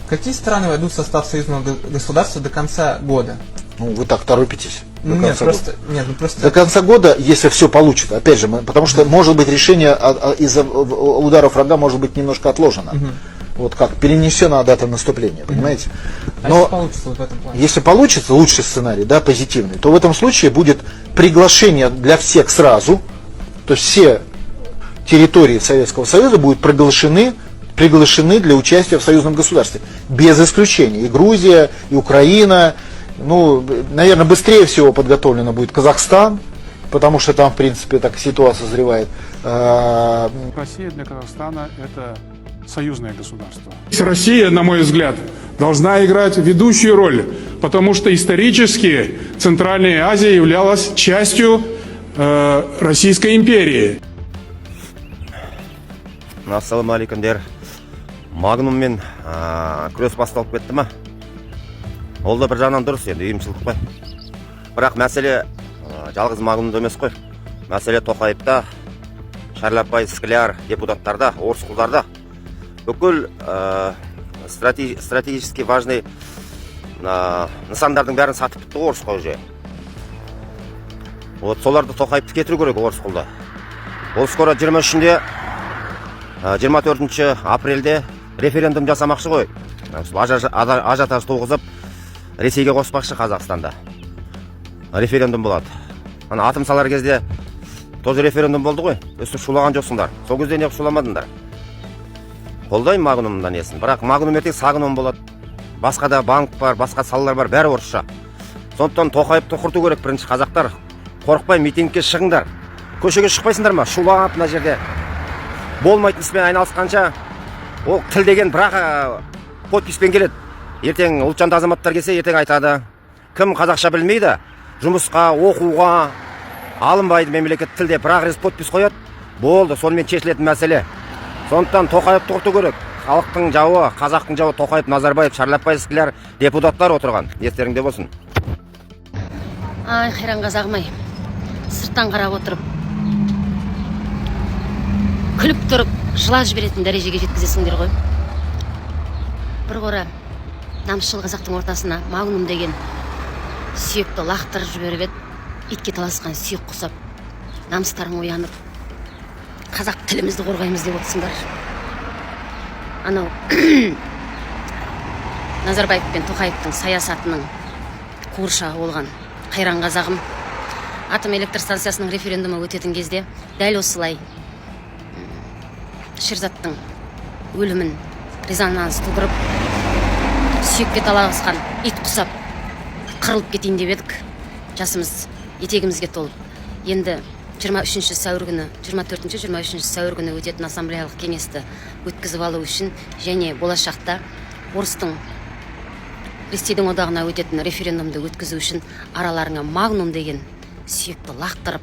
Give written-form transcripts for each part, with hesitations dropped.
Какие страны войдут в состав союзного государства до конца года? Ну, вы так торопитесь. Нет, просто... До конца года, если все получится, опять же, потому что, может быть, решение из-за ударов врага может быть немножко отложено. Вот как, перенесена дата наступления, понимаете? Но если получится вот в этом плане? Если получится, лучший сценарий, да, позитивный, то в этом случае будет приглашение для всех сразу, то есть все территории Советского Союза будут приглашены для участия в союзном государстве. Без исключения. И Грузия, и Украина. Ну, наверное, быстрее всего подготовлено будет Казахстан, потому что там, в принципе, так ситуация созревает. Россия для Казахстана – это союзное государство. Россия, на мой взгляд, должна играть ведущую роль, потому что исторически Центральная Азия являлась частью Российской империи. Ассалаумағалейкумдер. Магнуммен күрес басталып кетті ма? Ол да бір жағынан дұрыс, енді үйімшілдік қой. Бірақ мәселе жалғыз Магнумда емес қой. Мәселе Тоқаевта, Шарлапай, Скляр, депутаттарда, орыс құлдарда. Бүкіл стратегически важный нысандардың бәрін сатып бітті орыс қой уже. Вот соларды Тоқаевты кетіру керек орыс құлда. Ол скоро 24 апрельде референдум жасамақшы ғой. Ажиотаж туғызып, Ресейге қоспақшы Қазақстанда. Референдум болады. Ана атом салар кезде тоже референдум болды ғой. Өстіп шулаған жоқсыңдар. Сол кезде неғып шуламадыңдар. Қолдаймын Магнумдан несін. Бірақ Магнум ертең сағынуым болады. Басқа да банк бар, басқа салалар бар, бәрі орысша. Сондықтан Тоқаевты құрту керек. Бірінші қазақтар қорықпай митингке шығыңдар. Көшеге шықпайсыңдар ма? Шулап мына жерде. Болмайтын іспен айналысқанша, ол тіл деген бірақ подписпен келеді. Ертең ұлтжанды азаматтар келсе, ертең айтады. Кім қазақша білмейді, жұмысқа, оқуға алынбайды мемлекет тілде, бірақ подпис қояды. Болды, сонымен шешілетін мәселе. Сондықтан Тоқаевты құрту керек. Халықтың жауы, қазақтың жауы Тоқаев, Назарбаев, Шарлапай, Скляр, депутаттар отырған. Естеріңде болсын. Ай, қайран қазағым-ай. Сырттан қарап отырып, күліп тұрып, жылап жіберетін дәрежеге жеткізесіңдер ғой. Бір қора намысшыл қазақтың ортасына Магнум деген сүйекті лақтырып жіберіп еді, итке таласқан сүйек құсап, намыстарың оянып, қазақ тілімізді қорғаймыз деп отырсыңдар. Анау Назарбаев пен Тоқаевтың саясатының қуыршағы болған қайран қазағым, атом электр станциясының референдумы өтетін кезде дәл осылай Шерзаттың өлімін резонанс тудырып, сүйекке таласқан ит құсап, қырылып кетейін деп едік. Жасымыз етегімізге толып. Енді 24 сәуір күні өтетін ассамблеялық кеңесті өткізіп алу үшін және болашақта орыстың Ресейдің одағына өтетін референдумды өткізу үшін араларыңа Магнум деген сүйекті лақтырып,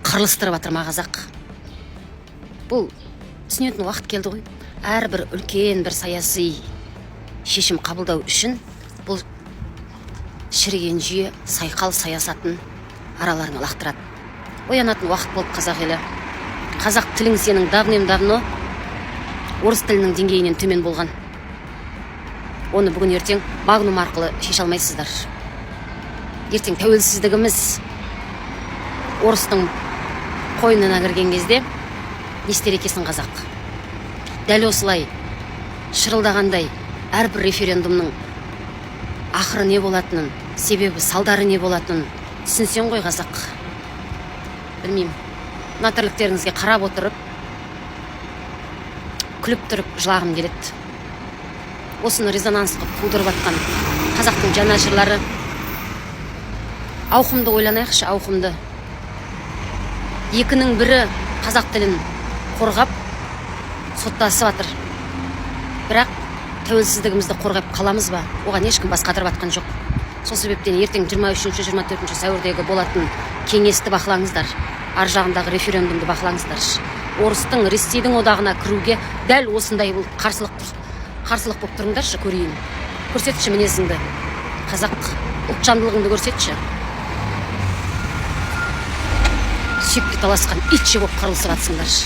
қырылыстырып атыр ма қазақ. Бұл түсінетін уақыт келді ғой. Әрбір үлкен бір саяси шешім қабылдау үшін бұл шіріген жүйе сайқал саясатын араларына лақтырады. Оянатын уақыт болып қазақ елі. Қазақ тілің сенің давным-давно орыс тілінің деңгейінен төмен болған. Оны бүгін ертең Магнум арқылы шеше алмайсыздар. Ертең тәуелсіздігіміз орыстың қойнына кірген кезде не істер екесің қазақ? Дәл осылай шырылдағандай әрбір референдумның ақыры не болатынын, себебі салдары не болатынын түсінсең ғой қазақ. Білмеймін, мына тірліктеріңізге қарап отырып, күліп тұрып жылағым келеді. Осыны резонанс қып тудырып атқан қазақтың жанашырлары ауқымды ойланайықшы, ауқымды. Екінің бірі қазақ тілін қорғап соттасып атыр. Бірақ тәуелсіздігімізді қорғап қаламыз ба? Оған ешкім бас қатырып атқан жоқ. Сол себептен ертең 23-24 сәуірдегі болатын кеңесті бақылаңыздар. Ар жағындағы референдумды бақылаңыздар. Орыстың Ресейдің одағына кіруге дәл осындай бұл қарсылық болып тұрыңдаршы, көрейін. Көрсетші мінезіңді. Қазақ ұлтжандылығыңды көрсетші. Сүйекке таласқан итше болып қырылысып атсыңдаршы.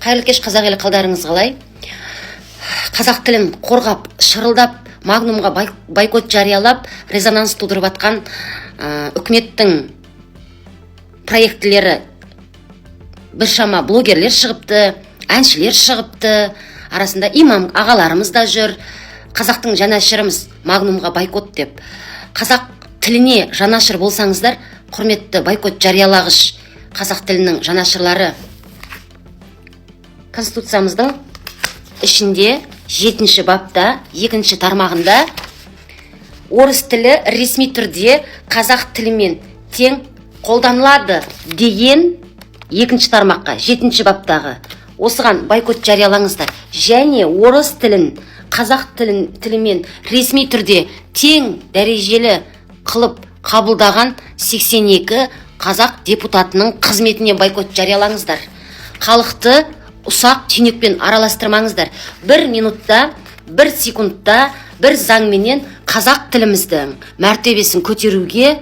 Қайырлы кеш, қазақ елі, қалдарыңыз қалай? қазақ тілін қорғап, шырылдап, Магнумға бойкот жариялап, резонанс тудырып атқан үкіметтің проектілері біршама блогерлер шығыпты, әншілер шығыпты, арасында имам ағаларымыз да жүр. Қазақтың жанашырымыз Магнумға бойкот деп. Қазақ тіліне жанашыр болсаңыздар, құрметті бойкот жариялағыш қазақ тілінің жанашырлары, Конституциямыздың ішінде 7-ші бапта 2-ші тармағында орыс тілі ресми түрде қазақ тілімен тең қолданылады деген 2-ші тармаққа 7-ші баптағы осыған бойкот жариялаңыздар. Және орыс тілін қазақ тілімен ресми түрде тең дәрежелі қылып қабылдаған 82 қазақ депутатының қызметіне бойкот жариялаңыздар. Халықты ұсақ түйнекпен араластырмаңыздар. 1 минутта, 1 секундта, бір заңменен қазақ тіліміздің мәртебесін көтеруге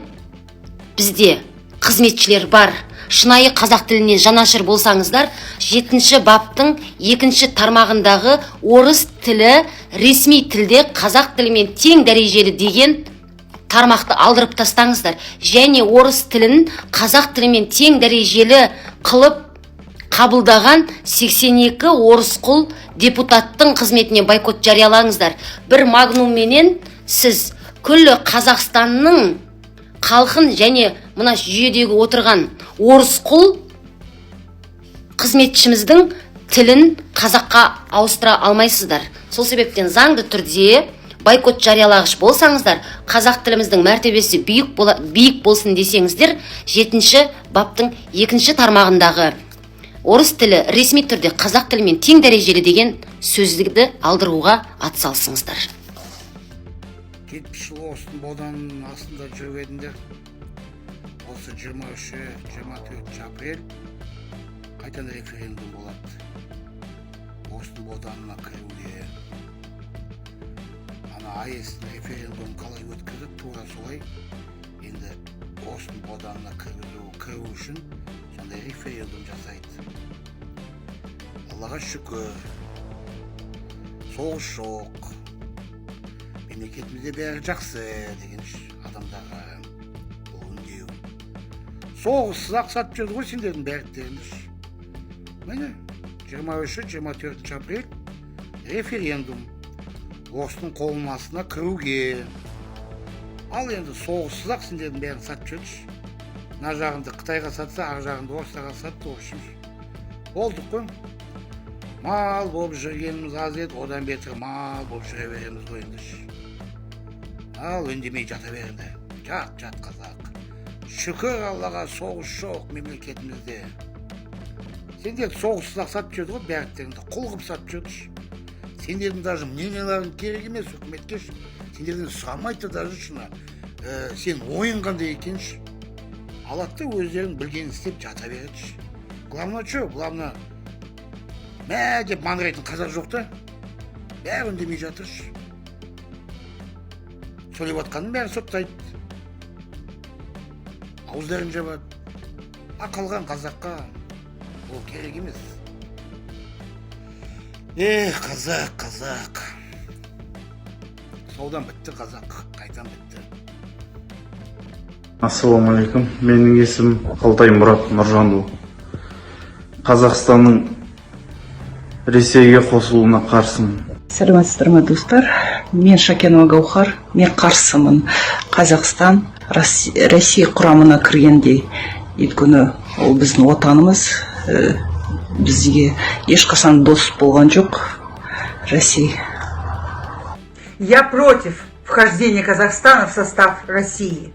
бізде қызметшілер бар. Шынайы қазақ тіліне жанашыр болсаңыздар, 7-ші баптың 2-ші тармағындағы орыс тілі ресми тілде қазақ тілімен тең дәрежелі деген тармақты алдырып тастаңыздар. Және орыс тілін қазақ тілімен тең дәрежелі қылып қабылдаған 82 орыс құл депутаттың қызметіне бойкот жариялаңыздар. Бір Магнумменен сіз күллі Қазақстанның халқын және мына жүйедегі отырған орыс құл қызметшіміздің тілін қазаққа ауыстыра алмайсыздар. Сол себептен заңды түрде бойкот жариялағыш болсаңыздар, қазақ тіліміздің мәртебесі биік болсын десеңіздер, 7-ші баптың 2-ші тармағындағы орыс тілі ресми түрде қазақ тілімен тең дәрежелі деген сөздікті алдыруға атсалысыңыздар. 70 жыл Остын Боданның астында жүргенде, осы 23-24 апрель қайтан референдум болады. Остын Боданына кіруге. Ана АЭС референдум қалай өткізді, тура солай. Енді Остын Боданына кіру үшін сондай референдум жасайды. Аллаға шүкір, соғыс жоқ, мемлекетімізде бәрі жақсы деген адамдарға бұл үндеу. Соғыссыз ақсатып жүрді ғой сендердің бәріктеріңіз. Міне 23-24 апрель референдум Остың қолмасына кіруге. Ал енді соғыссыз ақ сендердің бәрін сатып жүрді. Мына жағынды Қытайға сатса, ақ жағынды орыстарға сатты. Болдық қой. Мал болып жүргеніміз аз еді, одан бетір мал болып жүре береміз ғой енді. Ал үндемей жата берді. Жат қазақ. Шүкір Аллаға, соғыс жоқ мемлекетімізде. Сендер соғыссыз ақ сатып жүрді ғой, бәріктеріңді құл қылып сатып жүрді. Сендердің даже мненияларың керек емес үкіметке. Сендерден сұрамайды даже шына. Сен ойын қандай екенші. Алатты өздерін білген істеп жата береді. Главное что? Главное мә деп маңырайтын қазақ жоқ та. Бәрі үндемей жатыр. Сөйлеп атқанын бәрі соттайды. Ауыздарын жабады. Қалған қазаққа ол керек емес. Қазақ. Содан бітті қазақ, қайтан бітті. Ассалаумалейкум. Менің есімім Қалтай Мұрат Нұржанұлы. Қазақстанның Ресейге қосылуына қарсымын. Сәлеметсіздер ме достар? Мен Шакенова Гаухар. Мен қарсымын. Қазақстан Россия құрамына кіргенде, өйткені ол біздің отанымыз, бізге ешқашан дос болған жоқ. Россия. Я против вхождения Казахстана в состав России.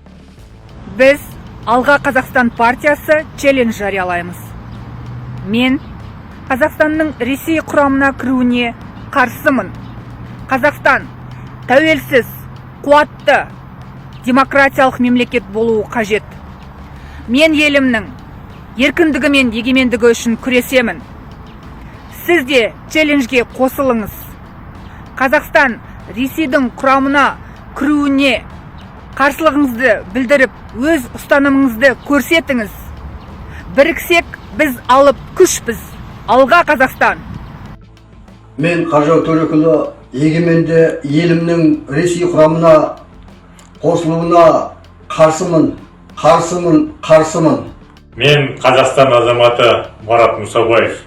Біз Алға Қазақстан партиясы челлендж жариялаймыз. Мен Қазақстанның Ресей құрамына кіруіне қарсымын. Қазақстан тәуелсіз, қуатты, демократиялық мемлекет болуы қажет. Мен елімнің еркіндігі мен егемендігі үшін күресемін. Сіз де челленджге қосылыңыз. Қазақстан Ресейдің құрамына кіруіне қарсылығыңызды білдіріп, өз ұстанымыңызды көрсетіңіз. Біріксек, біз алып күшпіз. Алға Қазақстан! Мен Қажау Төрекұлы егеменді елімнің Ресей құрамына қосылуына қарсымын. Мен Қазақстан азаматы Марат Мұсабаев.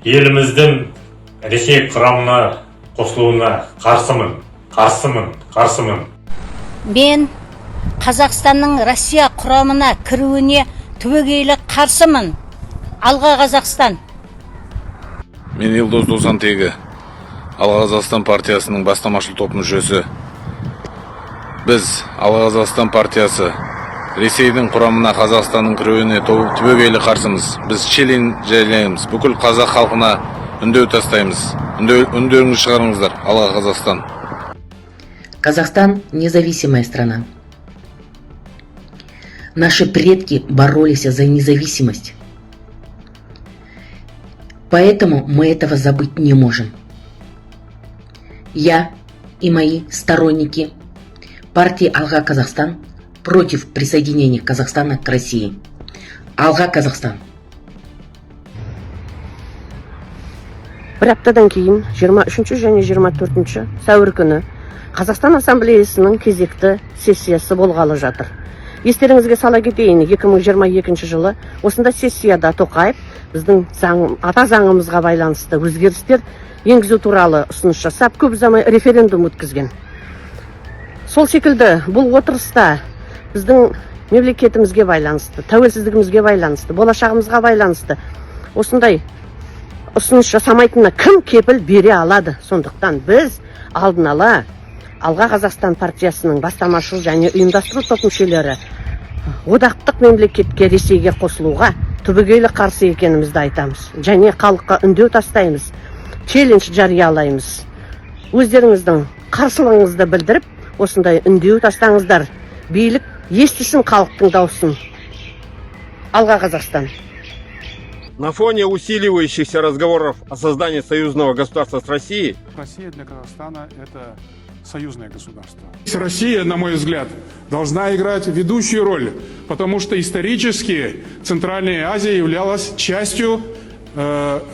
Еліміздің Ресей құрамына қосылуына қарсымын. Мен Қазақстанның Россия құрамына кіруіне түбегейлі қарсымын. Алға Қазақстан. Мен Елдос Досантегі, Алға Қазақстан партиясының бастамашыл топ мүшесі. Біз, Алға Қазақстан партиясы, Ресейдің құрамына Қазақстанның кіруіне түбегейлі қарсымыз. Біз челлендж жариялаймыз. Бүкіл қазақ халқына үндеу тастаймыз. Үндеуіңізді шығарыңыздар, Алға Қазақстан. Казахстан – независимая страна. Наши предки боролись за независимость. Поэтому мы этого забыть не можем. Я и мои сторонники партии Алга Казахстан против присоединения Казахстана к России. Алга Казахстан. Бір аптадан кейін 23 және 24 сәуір күні Қазақстан Ассамблеясының кезекті сессиясы болғалы жатыр. Естеріңізге сала кетейін, 2022 жылы осында сессияда Тоқаев біздің ата заңымызға байланысты өзгерістер енгізу туралы ұсыныс жасап, көп ұзамай референдум өткізген. Сол секілді бұл отырыста біздің мемлекетімізге байланысты, тәуелсіздігімізге байланысты, болашағымызға байланысты осындай ұсыныс жасамайтынына кім кепіл бере алады? Сондықтан біз алдын ала Алға Қазақстан партиясының бастамашыл және ұйымдастыру топ мүшелері одақтық мемлекетке Ресейге қосылуға түбегейлі қарсы екенімізді айтамыз. Және халыққа үндеу тастаймыз, челлендж жариялаймыз. Өздеріңіздің қарсылығыңызды білдіріп, осындай үндеу тастаңыздар. Билік естісін халықтың дауысын. Алға Қазақстан. На фоне усиливающихся разговоров о создании союзного государства с Россией, Россия для Казахстана – это союзное государство. Россия, на мой взгляд, должна играть ведущую роль, потому что исторически Центральная Азия являлась частью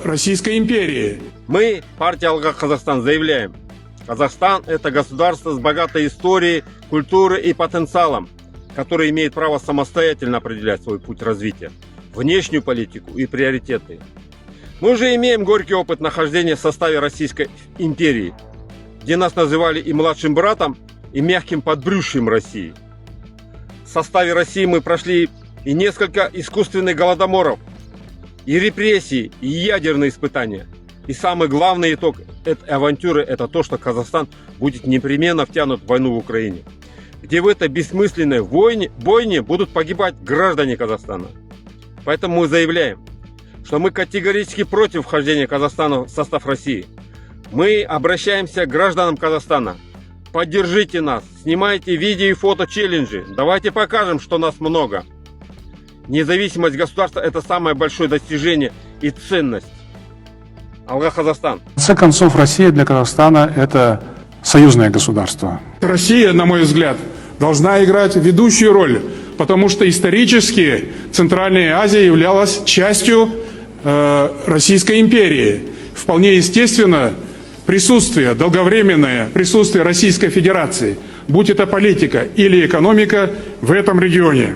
Российской империи. мы, партия Алга Казахстан, заявляем: Казахстан – это государство с богатой историей, культурой и потенциалом, которое имеет право самостоятельно определять свой путь развития, внешнюю политику и приоритеты. Мы уже имеем горький опыт нахождения в составе Российской империи, где нас называли и младшим братом, и мягким подбрюшьем России. В составе России мы прошли и несколько искусственных голодоморов, и репрессии, и ядерные испытания. И самый главный итог этой авантюры – это то, что Казахстан будет непременно втянут в войну в Украине, где в этой бессмысленной бойне будут погибать граждане Казахстана. Поэтому мы заявляем, что мы категорически против вхождения Казахстана в состав России. Мы обращаемся к гражданам Казахстана. Поддержите нас, снимайте видео и фото челленджи. Давайте покажем, что нас много. Независимость государства – это самое большое достижение и ценность. Алга Казахстан. В конце концов, Россия для Казахстана – это союзное государство. Россия, на мой взгляд, должна играть ведущую роль, потому что исторически Центральная Азия являлась частью Российской империи. Вполне естественно, долговременное присутствие Российской Федерации, будь это политика или экономика, в этом регионе.